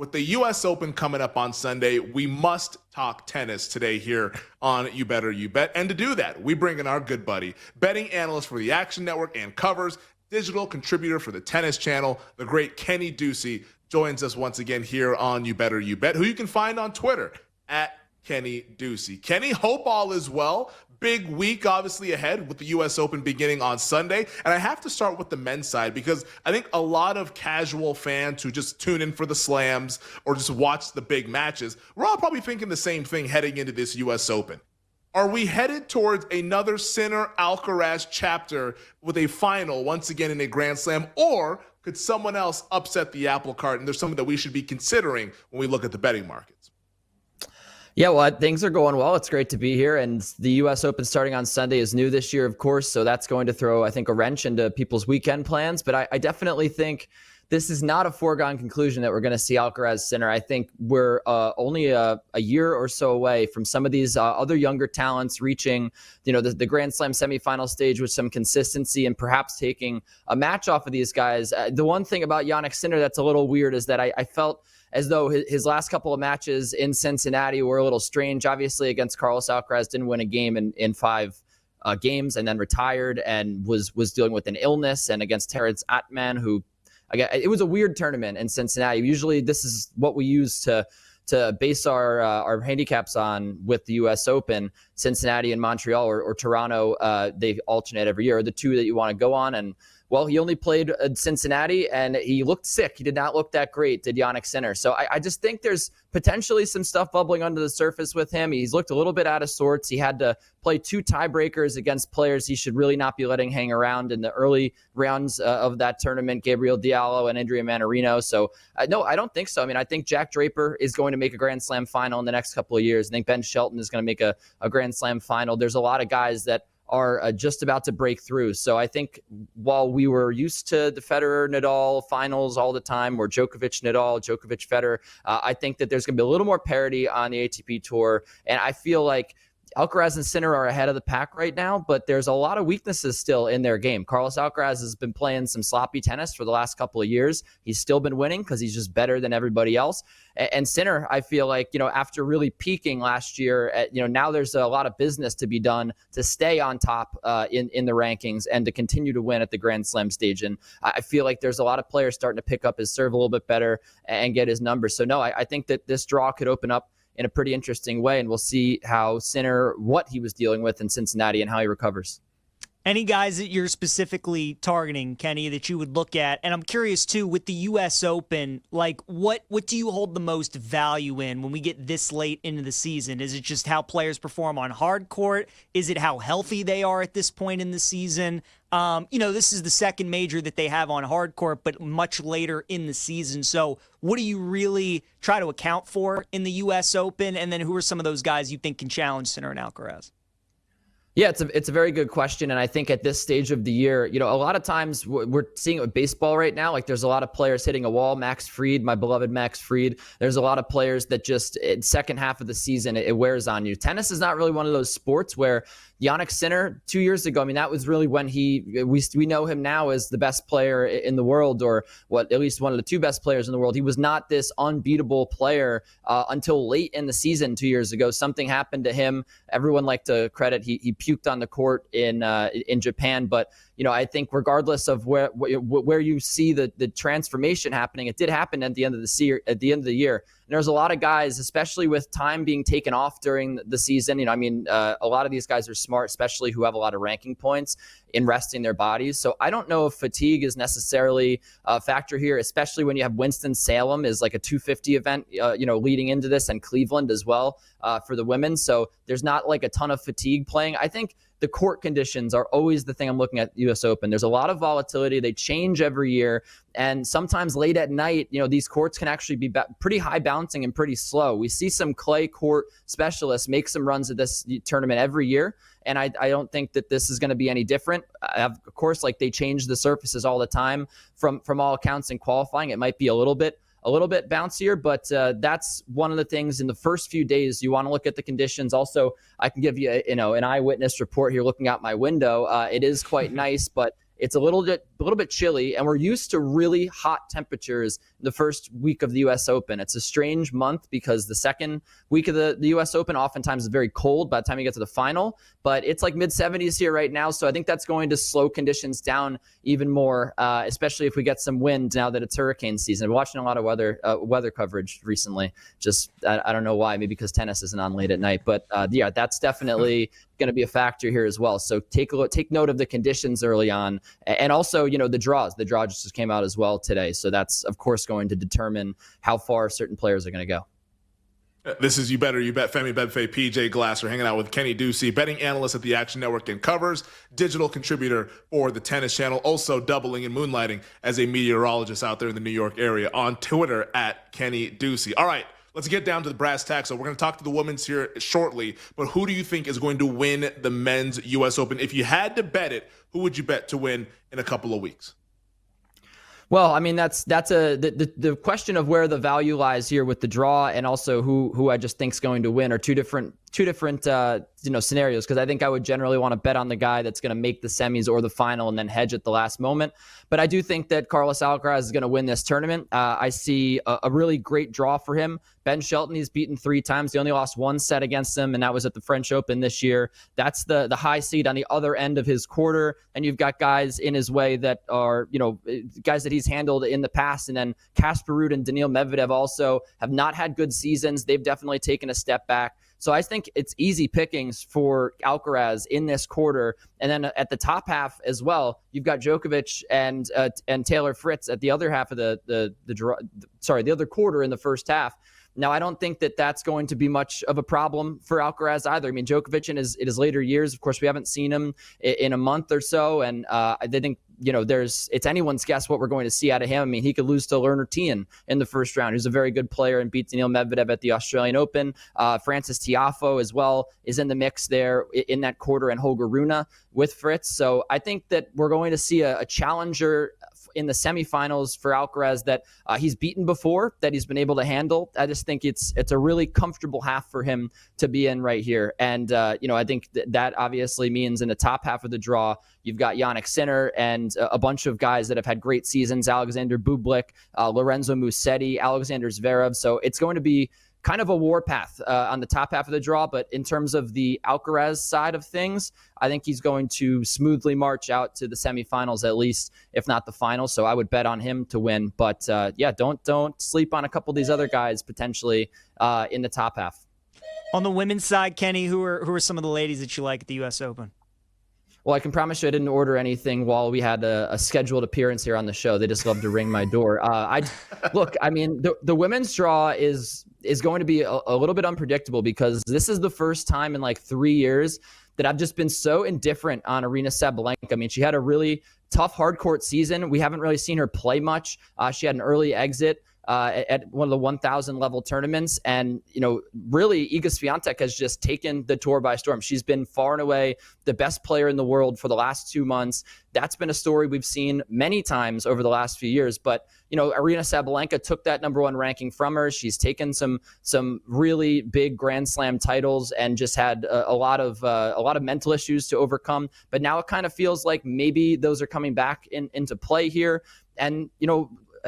with the U.S. Open coming up on Sunday, we must talk tennis today here on You Better You Bet. And to do that, we bring in our good buddy, betting analyst for the Action Network and Covers, digital contributor for the Tennis Channel, the great Kenny Ducey, joins us once again here on You Better You Bet, who you can find on Twitter at Kenny Ducey. Kenny, hope all is well. Big week, obviously, ahead with the U.S. Open beginning on Sunday. And I have to start with the men's side because I think a lot of casual fans who just tune in for the slams or just watch the big matches, we're all probably thinking the same thing heading into this U.S. Open. Are we headed towards another Sinner Alcaraz chapter with a final once again in a Grand Slam, or could someone else upset the apple cart? And there's something that we should be considering when we look at the betting markets. Yeah, well, things are going well. It's great to be here. And the U.S. Open starting on Sunday is new this year, of course. So that's going to throw, I think, a wrench into people's weekend plans. But I definitely think this is not a foregone conclusion that we're going to see Alcaraz Sinner. I think we're only a year or so away from some of these other younger talents reaching, the Grand Slam semifinal stage with some consistency and perhaps taking a match off of these guys. The one thing about Jannik Sinner that's a little weird is that I felt as though his last couple of matches in Cincinnati were a little strange. Obviously, against Carlos Alcaraz, didn't win a game in 5 games and then retired and was dealing with an illness. And against Terence Atman, who, again, it was a weird tournament in Cincinnati. Usually this is what we use to base our handicaps on with the U.S. Open. Cincinnati and Montreal or Toronto, they alternate every year, the two that you want to go on. And well, he only played Cincinnati, and he looked sick. He did not look that great, did Jannik Sinner. So I just think there's potentially some stuff bubbling under the surface with him. He's looked a little bit out of sorts. He had to play 2 tiebreakers against players he should really not be letting hang around in the early rounds of that tournament, Gabriel Diallo and Adrian Manarino. So, no, I don't think so. I mean, I think Jack Draper is going to make a Grand Slam final in the next couple of years. I think Ben Shelton is going to make a Grand Slam final. There's a lot of guys that are just about to break through. So I think while we were used to the Federer-Nadal finals all the time, or Djokovic-Nadal, Djokovic-Federer, I think that there's going to be a little more parity on the ATP Tour. And I feel like Alcaraz and Sinner are ahead of the pack right now, but there's a lot of weaknesses still in their game. Carlos Alcaraz has been playing some sloppy tennis for the last couple of years. He's still been winning because he's just better than everybody else. And Sinner, I feel like, after really peaking last year, now there's a lot of business to be done to stay on top in the rankings and to continue to win at the Grand Slam stage. And I feel like there's a lot of players starting to pick up his serve a little bit better and get his numbers. So no, I think that this draw could open up in a pretty interesting way, and we'll see how Sinner, what he was dealing with in Cincinnati and how he recovers. Any guys that you're specifically targeting, Kenny, that you would look at? And I'm curious, too, with the U.S. Open, like what do you hold the most value in when we get this late into the season? Is it just how players perform on hard court? Is it how healthy they are at this point in the season? This is the second major that they have on hard court, but much later in the season. So what do you really try to account for in the U.S. Open? And then who are some of those guys you think can challenge Sinner and Alcaraz? Yeah, it's a very good question. And I think at this stage of the year, a lot of times we're seeing it with baseball right now. Like there's a lot of players hitting a wall. Max Fried, my beloved Max Fried. There's a lot of players that just second half of the season, it wears on you. Tennis is not really one of those sports where Jannik Sinner 2 years ago, I mean, that was really when we know him now as the best player in the world, or at least one of the 2 best players in the world. He was not this unbeatable player until late in the season 2 years ago. Something happened to him. Everyone liked to credit he puked on the court in Japan, but I think regardless of where you see the transformation happening, it did happen at the end of the year. And there's a lot of guys, especially with time being taken off during the season. A lot of these guys are smart, especially who have a lot of ranking points in resting their bodies. So I don't know if fatigue is necessarily a factor here, especially when you have Winston-Salem is like a 250 event, leading into this, and Cleveland as well for the women. So there's not like a ton of fatigue playing. I think the court conditions are always the thing I'm looking at U.S. Open. There's a lot of volatility. They change every year. And sometimes late at night, these courts can actually be pretty high bouncing and pretty slow. We see some clay court specialists make some runs at this tournament every year. And I don't think that this is going to be any different. Of course, like they change the surfaces all the time from all accounts in qualifying. It might be a little bit bouncier, but that's one of the things in the first few days. You want to look at the conditions. Also, I can give you, an eyewitness report here looking out my window. It is quite nice, but it's a little bit a little bit chilly, and we're used to really hot temperatures the first week of the U.S. Open. It's a strange month because the second week of the U.S. Open oftentimes is very cold by the time you get to the final, but it's like mid-70s here right now, so I think that's going to slow conditions down even more, especially if we get some wind now that it's hurricane season. I've been watching a lot of weather coverage recently. Just I don't know why, maybe because tennis isn't on late at night, but yeah, that's definitely going to be a factor here as well. So take note of the conditions early on, and also the draws. The draw just came out as well today, so that's of course going to determine how far certain players are going to go. This is You Better You Bet. Femi, PJ Glasser hanging out with Kenny Ducey, betting analyst at the Action Network and covers, digital contributor for the Tennis Channel, also doubling and moonlighting as a meteorologist out there in the New York area, on Twitter at Kenny Ducey. All right, let's get down to the brass tacks. So we're going to talk to the women's here shortly, but who do you think is going to win the men's U.S. Open? If you had to bet it, who would you bet to win in a couple of weeks? Well, I mean, that's the question of where the value lies here with the draw, and also who I just think is going to win, are two different scenarios, because I think I would generally want to bet on the guy that's going to make the semis or the final and then hedge at the last moment. But I do think that Carlos Alcaraz is going to win this tournament. I see a really great draw for him. Ben Shelton, he's beaten 3 times. He only lost 1 set against him, and that was at the French Open this year. That's the high seed on the other end of his quarter, and you've got guys in his way that are, guys that he's handled in the past. And then Casper Ruud and Daniil Medvedev also have not had good seasons. They've definitely taken a step back. So I think it's easy pickings for Alcaraz in this quarter. And then at the top half as well, you've got Djokovic and Taylor Fritz at the other half of the other quarter in the first half. Now, I don't think that that's going to be much of a problem for Alcaraz either. I mean, Djokovic in his later years, of course, we haven't seen him in a month or so, and I think it's anyone's guess what we're going to see out of him. I mean, he could lose to Lerner Tien in the first round, who's a very good player, and beat Daniil Medvedev at the Australian Open. Francis Tiafoe as well is in the mix there in that quarter, and Holger Rune with Fritz. So I think that we're going to see a challenger in the semifinals for Alcaraz that he's beaten before, that he's been able to handle. I just think it's a really comfortable half for him to be in right here. And, I think that obviously means in the top half of the draw, you've got Jannik Sinner and a bunch of guys that have had great seasons, Alexander Bublik, Lorenzo Musetti, Alexander Zverev. So it's going to be kind of a warpath on the top half of the draw. But in terms of the Alcaraz side of things, I think he's going to smoothly march out to the semifinals, at least, if not the final. So I would bet on him to win. But don't sleep on a couple of these other guys potentially in the top half. On the women's side, Kenny, who are some of the ladies that you like at the U.S. Open? Well, I can promise you I didn't order anything while we had a scheduled appearance here on the show. They just love to ring my door. The women's draw is going to be a little bit unpredictable, because this is the first time in like 3 years that I've just been so indifferent on Aryna Sabalenka. I mean, she had a really tough hard court season. We haven't really seen her play much. She had an early exit at one of the 1,000 level tournaments. And, really Iga Swiatek has just taken the tour by storm. She's been far and away the best player in the world for the last 2 months. That's been a story we've seen many times over the last few years. But, Aryna Sabalenka took that number 1 ranking from her. She's taken some really big Grand Slam titles and just had a lot of mental issues to overcome. But now it kind of feels like maybe those are coming back into play here. And,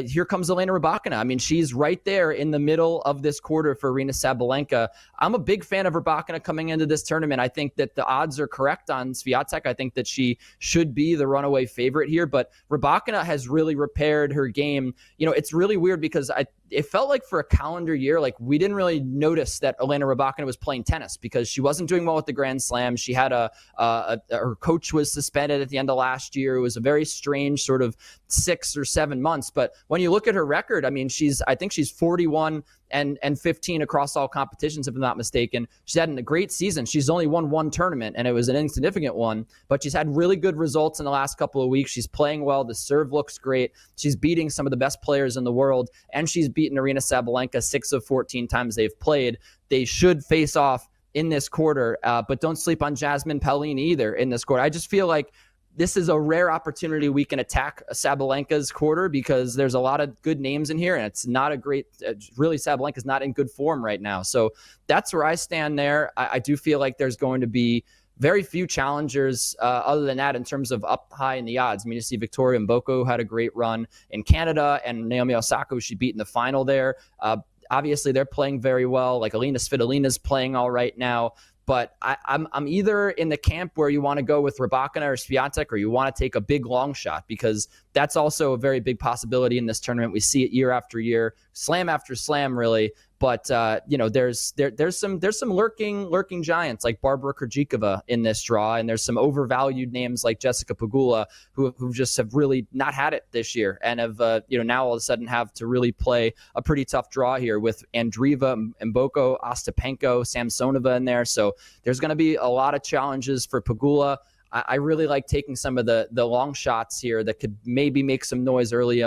here comes Elena Rybakina. I mean, she's right there in the middle of this quarter for Aryna Sabalenka. I'm a big fan of Rybakina coming into this tournament. I think that the odds are correct on Swiatek. I think that she should be the runaway favorite here, but Rybakina has really repaired her game. It's really weird because it felt like for a calendar year, like we didn't really notice that Elena Rybakina was playing tennis because she wasn't doing well with the Grand Slam. She had her coach was suspended at the end of last year. It was a very strange sort of 6 or 7 months. But when you look at her record, I mean, I think she's 41 and 15 across all competitions, if I'm not mistaken. She's had a great season. She's only won 1 tournament, and it was an insignificant one, but she's had really good results in the last couple of weeks. She's playing well. The serve looks great. She's beating some of the best players in the world, and she's beaten Aryna Sabalenka 6 of 14 times they've played. They should face off in this quarter, but don't sleep on Jasmine Paolini either in this quarter. I just feel like this is a rare opportunity we can attack Sabalenka's quarter, because there's a lot of good names in here, and it's not a great, really Sabalenka's not in good form right now. So that's where I stand there. I do feel like there's going to be very few challengers other than that in terms of up high in the odds. I mean, you see Victoria Mboko had a great run in Canada, and Naomi Osaka, who she beat in the final there. Obviously, they're playing very well. Like Alina Svitolina's playing all right now. But I'm either in the camp where you want to go with Rybakina or Swiatek, or you want to take a big long shot, because that's also a very big possibility in this tournament. We see it year after year, slam after slam, really. But there's some lurking giants like Barbara Krejcikova in this draw, and there's some overvalued names like Jessica Pegula who just have really not had it this year, and have now all of a sudden have to really play a pretty tough draw here with Andreeva, Mboko, Ostapenko, Samsonova in there. So there's going to be a lot of challenges for Pegula. I really like taking some of the long shots here that could maybe make some noise early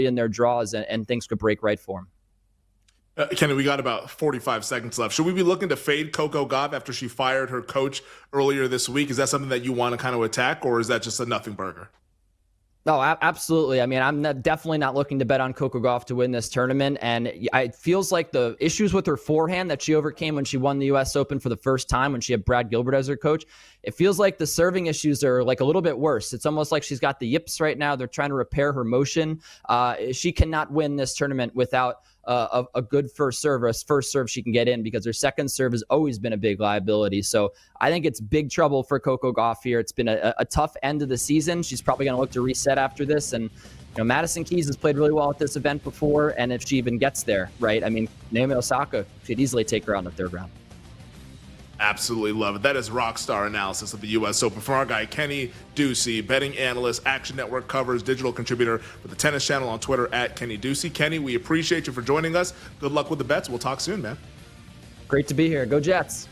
in their draws, and things could break right for them. Kenny, we got about 45 seconds left. Should we be looking to fade Coco Gauff after she fired her coach earlier this week? Is that something that you want to kind of attack, or is that just a nothing burger? No, absolutely. I mean, I'm definitely not looking to bet on Coco Gauff to win this tournament. And it feels like the issues with her forehand that she overcame when she won the U.S. Open for the first time, when she had Brad Gilbert as her coach, it feels like the serving issues are like a little bit worse. It's almost like she's got the yips right now. They're trying to repair her motion. She cannot win this tournament without a good first serve she can get in, because her second serve has always been a big liability. So I think it's big trouble for Coco Gauff here. It's been a tough end of the season. She's probably going to look to reset after this. And Madison Keys has played really well at this event before, and if she even gets there, right? I mean, Naomi Osaka could easily take her on the third round. Absolutely love it. That is rock star analysis of the U.S. Open from our guy, Kenny Ducey, betting analyst, Action Network covers, digital contributor for the Tennis Channel on Twitter at Kenny Ducey. Kenny, we appreciate you for joining us. Good luck with the bets. We'll talk soon, man. Great to be here. Go Jets.